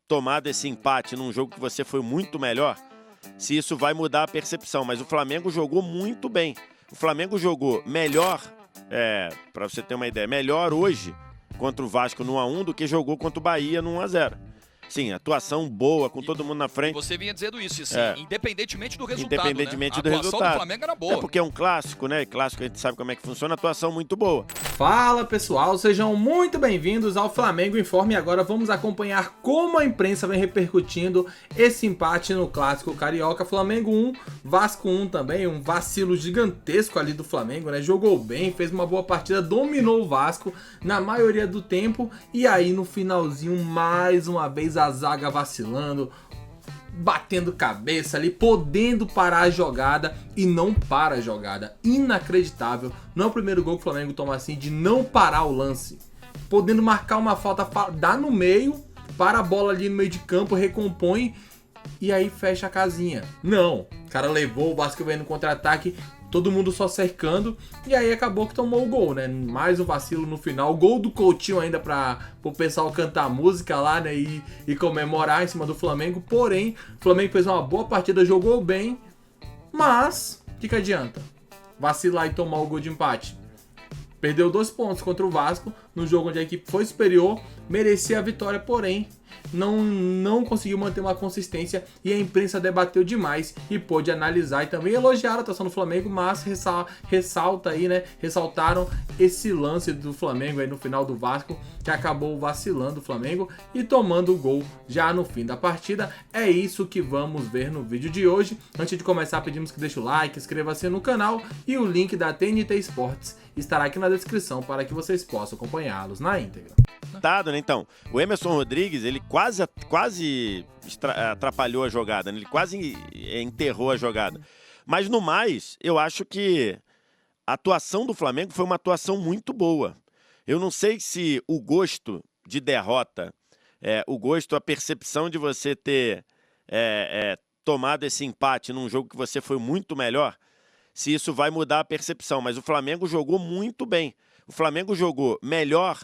tomado esse empate num jogo que você foi muito melhor, se isso vai mudar a percepção. Mas o Flamengo jogou muito bem. O Flamengo jogou melhor, para você ter uma ideia, melhor hoje contra o Vasco no 1-1 do que jogou contra o Bahia no 1-0. Sim, atuação boa, com todo mundo na frente. Você vinha dizendo isso, assim, independentemente do resultado, independentemente né? do resultado. A atuação do Flamengo era boa. É porque é um clássico, né? Clássico a gente sabe como é que funciona, atuação muito boa. Fala pessoal, sejam muito bem-vindos ao Flamengo Informe. E agora vamos acompanhar como a imprensa vem repercutindo esse empate no Clássico Carioca. Flamengo 1, Vasco 1 também, um vacilo gigantesco ali do Flamengo, né? Jogou bem, fez uma boa partida, dominou o Vasco na maioria do tempo. E aí no finalzinho, mais uma vez a zaga vacilando, batendo cabeça ali, podendo parar a jogada e não para a jogada. Inacreditável. Não é o primeiro gol que o Flamengo toma assim, de não parar o lance. Podendo marcar uma falta, dá no meio, para a bola ali no meio de campo, recompõe e aí fecha a casinha. Não, o cara levou, o Vasco veio no contra-ataque, todo mundo só cercando, e aí acabou que tomou o gol, né? Mais um vacilo no final. O gol do Coutinho ainda para o pessoal cantar música lá, né? E comemorar em cima do Flamengo. Porém, o Flamengo fez uma boa partida, jogou bem, mas o que adianta? Vacilar e tomar o gol de empate. Perdeu 2 pontos contra o Vasco, no jogo onde a equipe foi superior, merecia a vitória, porém não conseguiu manter uma consistência e a imprensa debateu demais e pôde analisar e também elogiar a atuação do Flamengo, mas ressalta aí, né? Ressaltaram esse lance do Flamengo aí no final do Vasco, que acabou vacilando o Flamengo e tomando o gol já no fim da partida. É isso que vamos ver no vídeo de hoje. Antes de começar, pedimos que deixe o like, inscreva-se no canal e o link da TNT Sports estará aqui na descrição para que vocês possam acompanhá-los na íntegra. Né? Então, o Emerson Rodrigues, ele quase atrapalhou a jogada, né? Ele quase enterrou a jogada. Mas no mais, eu acho que a atuação do Flamengo foi uma atuação muito boa. Eu não sei se o gosto de derrota, a percepção de você ter tomado esse empate num jogo que você foi muito melhor, se isso vai mudar a percepção. Mas o Flamengo jogou muito bem. O Flamengo jogou melhor,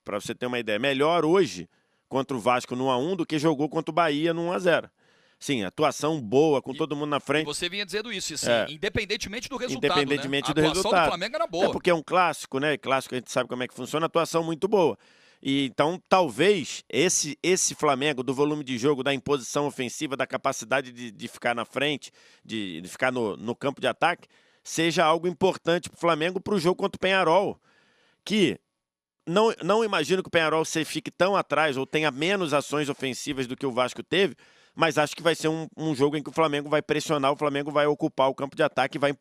para você ter uma ideia, melhor hoje contra o Vasco no 1-1 do que jogou contra o Bahia no 1-0. Sim, atuação boa, com todo mundo na frente. Você vinha dizendo isso, assim, independentemente do resultado, independentemente do resultado. A atuação do Flamengo era boa. É porque é um clássico, né? Clássico a gente sabe como é que funciona, atuação muito boa. E então, talvez, esse Flamengo, do volume de jogo, da imposição ofensiva, da capacidade de ficar na frente, de ficar no campo de ataque, seja algo importante para o Flamengo para o jogo contra o Peñarol, que não imagino que o Peñarol fique tão atrás ou tenha menos ações ofensivas do que o Vasco teve, mas acho que vai ser um jogo em que o Flamengo vai pressionar, o Flamengo vai ocupar o campo de ataque e vai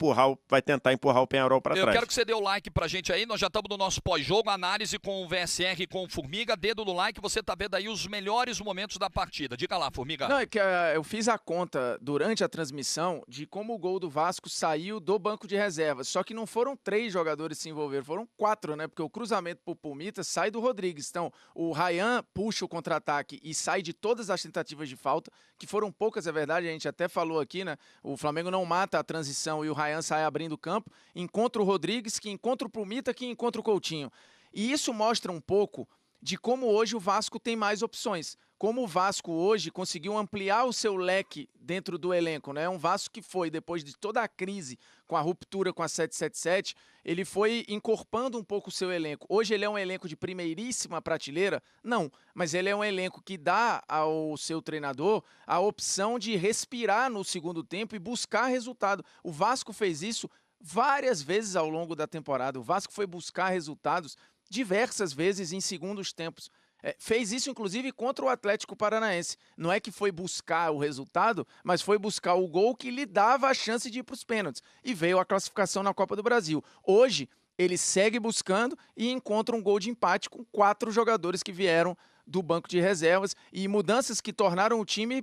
tentar empurrar o Peñarol para trás. Eu quero que você dê o like pra gente aí, nós já estamos no nosso pós-jogo, análise com o VSR e com o Formiga, dedo no like, você tá vendo aí os melhores momentos da partida. Diga lá, Formiga. Não, é que eu fiz a conta durante a transmissão de como o gol do Vasco saiu do banco de reservas, só que não foram 3 jogadores que se envolveram, foram 4, né? Porque o cruzamento pro Pumita sai do Rodrigues, então o Ryan puxa o contra-ataque e sai de todas as tentativas de falta, que foram poucas, é verdade, a gente até falou aqui, né? O Flamengo não mata a transição e o Ryan sai abrindo o campo, encontra o Rodrigues, que encontra o Pumita, que encontra o Coutinho. E isso mostra um pouco de como hoje o Vasco tem mais opções. Como o Vasco hoje conseguiu ampliar o seu leque dentro do elenco, né? Um Vasco que foi, depois de toda a crise com a ruptura com a 777, ele foi encorpando um pouco o seu elenco. Hoje ele é um elenco de primeiríssima prateleira? Não, mas ele é um elenco que dá ao seu treinador a opção de respirar no segundo tempo e buscar resultado. O Vasco fez isso várias vezes ao longo da temporada. O Vasco foi buscar resultados diversas vezes em segundos tempos. Fez isso, inclusive, contra o Atlético Paranaense. Não é que foi buscar o resultado, mas foi buscar o gol que lhe dava a chance de ir para os pênaltis. E veio a classificação na Copa do Brasil. Hoje, ele segue buscando e encontra um gol de empate com 4 jogadores que vieram do banco de reservas e mudanças que tornaram o time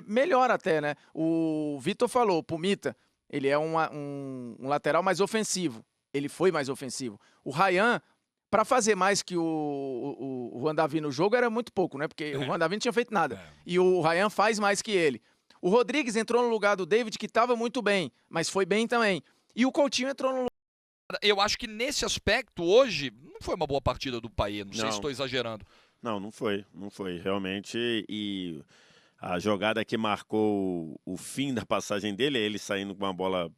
melhor até, né? O Vitor falou, o Pumita, ele é um lateral mais ofensivo. Ele foi mais ofensivo. O Ryan, para fazer mais que o Juan Davi no jogo era muito pouco, né? Porque o Juan Davi não tinha feito nada. E o Ryan faz mais que ele. O Rodrigues entrou no lugar do David, que estava muito bem, mas foi bem também. E o Coutinho entrou no lugar. Eu acho que nesse aspecto, hoje, não foi uma boa partida do Payet, não sei se estou exagerando. Não foi. Realmente, e a jogada que marcou o fim da passagem dele é ele saindo com a bola,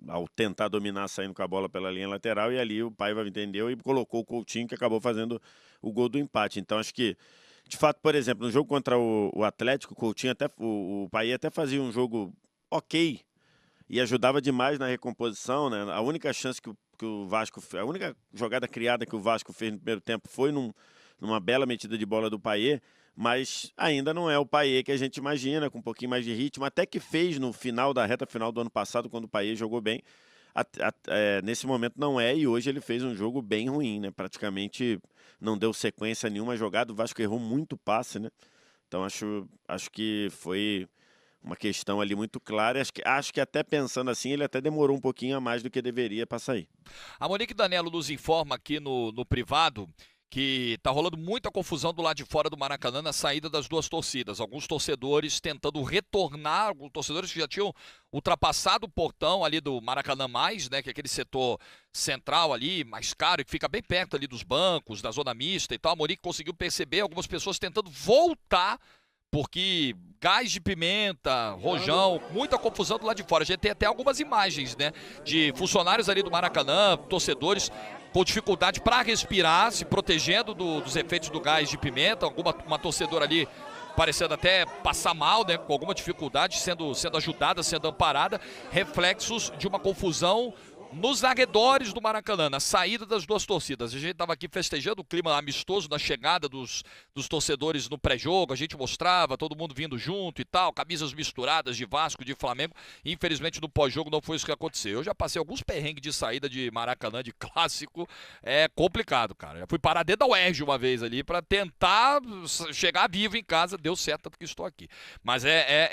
ao tentar dominar, saindo com a bola pela linha lateral, e ali o Paiva entendeu e colocou o Coutinho, que acabou fazendo o gol do empate. Então, acho que, de fato, por exemplo, no jogo contra o Atlético, o Coutinho o Payet até fazia um jogo ok e ajudava demais na recomposição, né? A única chance que o Vasco, a única jogada criada que o Vasco fez no primeiro tempo foi numa bela metida de bola do Payet, mas ainda não é o Payet que a gente imagina, com um pouquinho mais de ritmo, até que fez no final da reta final do ano passado, quando o Payet jogou bem. Nesse momento não é, e hoje ele fez um jogo bem ruim, né? Praticamente não deu sequência nenhuma jogada, o Vasco errou muito passe, né? Então acho que foi uma questão ali muito clara. Acho que até pensando assim, ele até demorou um pouquinho a mais do que deveria para sair. A Monique Danello nos informa aqui no privado que tá rolando muita confusão do lado de fora do Maracanã na saída das duas torcidas. Alguns torcedores tentando retornar, alguns torcedores que já tinham ultrapassado o portão ali do Maracanã Mais, né, que é aquele setor central ali, mais caro, e que fica bem perto ali dos bancos, da zona mista e tal. A Monique conseguiu perceber algumas pessoas tentando voltar, porque gás de pimenta, rojão, muita confusão do lado de fora. A gente tem até algumas imagens, né, de funcionários ali do Maracanã, torcedores com dificuldade para respirar, se protegendo dos efeitos do gás de pimenta. Uma torcedora ali parecendo até passar mal, né, com alguma dificuldade, sendo ajudada, sendo amparada. Reflexos de uma confusão nos arredores do Maracanã, na saída das duas torcidas. A gente estava aqui festejando o clima amistoso da chegada dos torcedores no pré-jogo, a gente mostrava, todo mundo vindo junto e tal, camisas misturadas de Vasco, de Flamengo. Infelizmente no pós-jogo não foi isso que aconteceu. Eu já passei alguns perrengues de saída de Maracanã, de clássico, é complicado, cara. Eu fui parar dentro da UERJ uma vez ali para tentar chegar vivo em casa, deu certo, tanto que estou aqui. Mas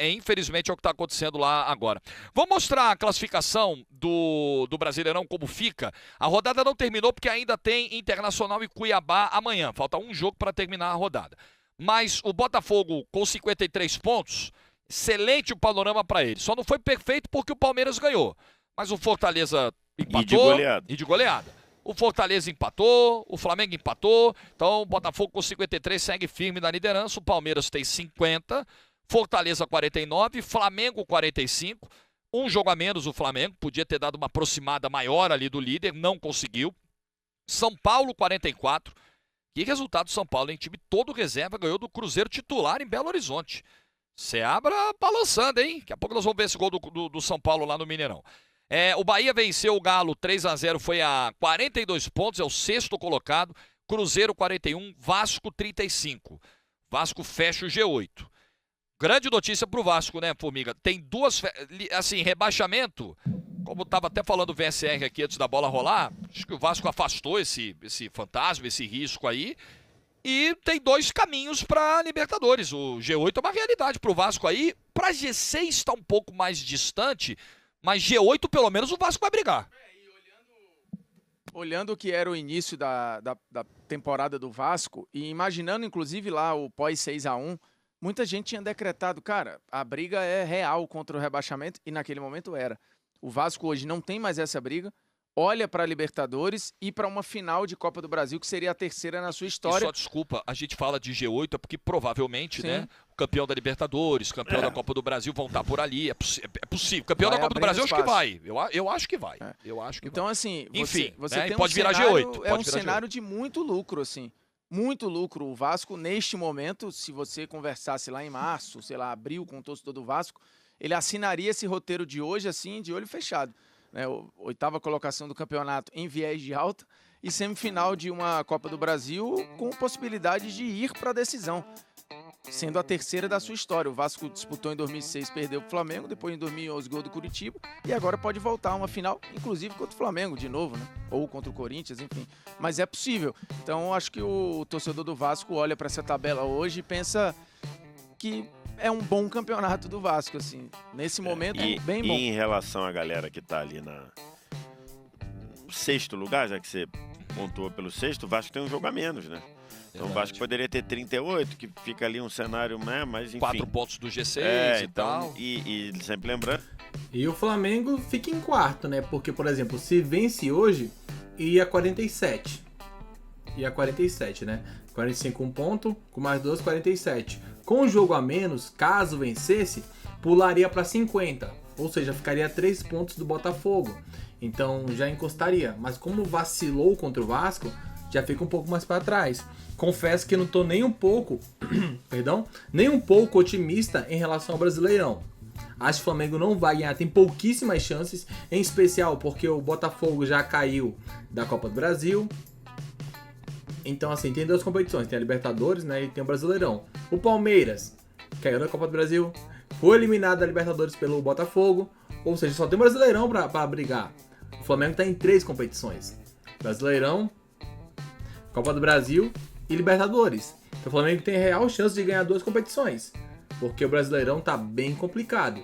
infelizmente é o que está acontecendo lá agora. Vamos mostrar a classificação do Brasileirão como fica. A rodada não terminou porque ainda tem Internacional e Cuiabá amanhã. Falta um jogo para terminar a rodada. Mas o Botafogo com 53 pontos, excelente o panorama para ele. Só não foi perfeito porque o Palmeiras ganhou. Mas o Fortaleza empatou. E de goleada. O Fortaleza empatou, o Flamengo empatou. Então o Botafogo com 53 segue firme na liderança. O Palmeiras tem 50, Fortaleza 49, Flamengo 45. Um jogo a menos o Flamengo, podia ter dado uma aproximada maior ali do líder, não conseguiu. São Paulo 44. Que resultado São Paulo, hein? Time todo reserva, ganhou do Cruzeiro titular em Belo Horizonte. Seabra balançando, hein? Daqui a pouco nós vamos ver esse gol do São Paulo lá no Mineirão. O Bahia venceu o Galo 3-0, foi a 42 pontos, é o sexto colocado. Cruzeiro 41, Vasco 35. Vasco fecha o G8. Grande notícia pro Vasco, né, Formiga? Tem duas, assim, rebaixamento, como estava até falando o VSR aqui antes da bola rolar, acho que o Vasco afastou esse fantasma, esse risco aí, e tem dois caminhos para Libertadores. O G8 é uma realidade pro Vasco aí, para G6 está um pouco mais distante, mas G8 pelo menos o Vasco vai brigar. Olhando o que era o início da temporada do Vasco, e imaginando inclusive lá o pós 6-1, muita gente tinha decretado, cara, a briga é real contra o rebaixamento, e naquele momento era. O Vasco hoje não tem mais essa briga, olha para a Libertadores e para uma final de Copa do Brasil, que seria a terceira na sua história. E só desculpa, a gente fala de G8 é porque provavelmente, né, o campeão da Libertadores, campeão da Copa do Brasil vão estar por ali, é possível. Campeão da Copa do Brasil acho que vai, eu acho que vai. Eu acho que então, vai. assim, enfim, você né, tem pode virar cenário, G8. É um cenário de muito lucro, assim. Muito lucro. O Vasco, neste momento, se você conversasse lá em março, sei lá, abril com o torcedor do Vasco, ele assinaria esse roteiro de hoje, assim, de olho fechado. Né? Oitava colocação do campeonato em viés de alta e semifinal de uma Copa do Brasil com possibilidade de ir para a decisão, sendo a terceira da sua história. O Vasco disputou em 2006, perdeu para o Flamengo, depois em 2011 gol do Curitiba, e agora pode voltar a uma final, inclusive contra o Flamengo de novo, né? Ou contra o Corinthians, enfim. Mas é possível. Então acho que o torcedor do Vasco olha para essa tabela hoje e pensa que é um bom campeonato do Vasco, assim. Nesse momento, bem bom. E em relação à galera que está ali no sexto lugar, já que você pontuou pelo sexto, o Vasco tem um jogo a menos, né? Então o Vasco poderia ter 38, que fica ali um cenário, né? Mas enfim. 4 pontos do G6 e então, tal. E sempre lembrando. E o Flamengo fica em quarto, né? Porque, por exemplo, se vence hoje, ia 47. ia 47, né? 45 um ponto, com mais 2, 47. Com o jogo a menos, caso vencesse, pularia para 50, ou seja, ficaria 3 pontos do Botafogo. Então já encostaria, mas como vacilou contra o Vasco, já fica um pouco mais para trás. Confesso que não tô nem um pouco, nem um pouco otimista em relação ao Brasileirão. Acho que o Flamengo não vai ganhar, tem pouquíssimas chances, em especial porque o Botafogo já caiu da Copa do Brasil. Então assim, tem 2 competições, tem a Libertadores, né, e tem o Brasileirão. O Palmeiras caiu da Copa do Brasil, foi eliminado da Libertadores pelo Botafogo, ou seja, só tem o Brasileirão para brigar. O Flamengo tá em 3 competições: Brasileirão, Copa do Brasil e Libertadores. Então o Flamengo tem real chance de ganhar 2 competições, porque o Brasileirão tá bem complicado.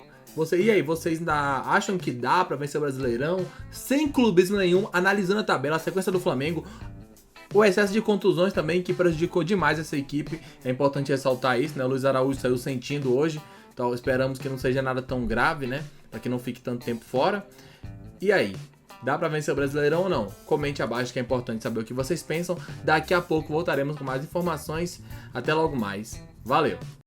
E aí, vocês ainda acham que dá para vencer o Brasileirão sem clubismo nenhum, analisando a tabela, a sequência do Flamengo, o excesso de contusões também que prejudicou demais essa equipe? É importante ressaltar isso, né? O Luiz Araújo saiu sentindo hoje, então esperamos que não seja nada tão grave, né? Para que não fique tanto tempo fora. E aí? Dá pra vencer o Brasileirão ou não? Comente abaixo que é importante saber o que vocês pensam. Daqui a pouco voltaremos com mais informações. Até logo mais. Valeu!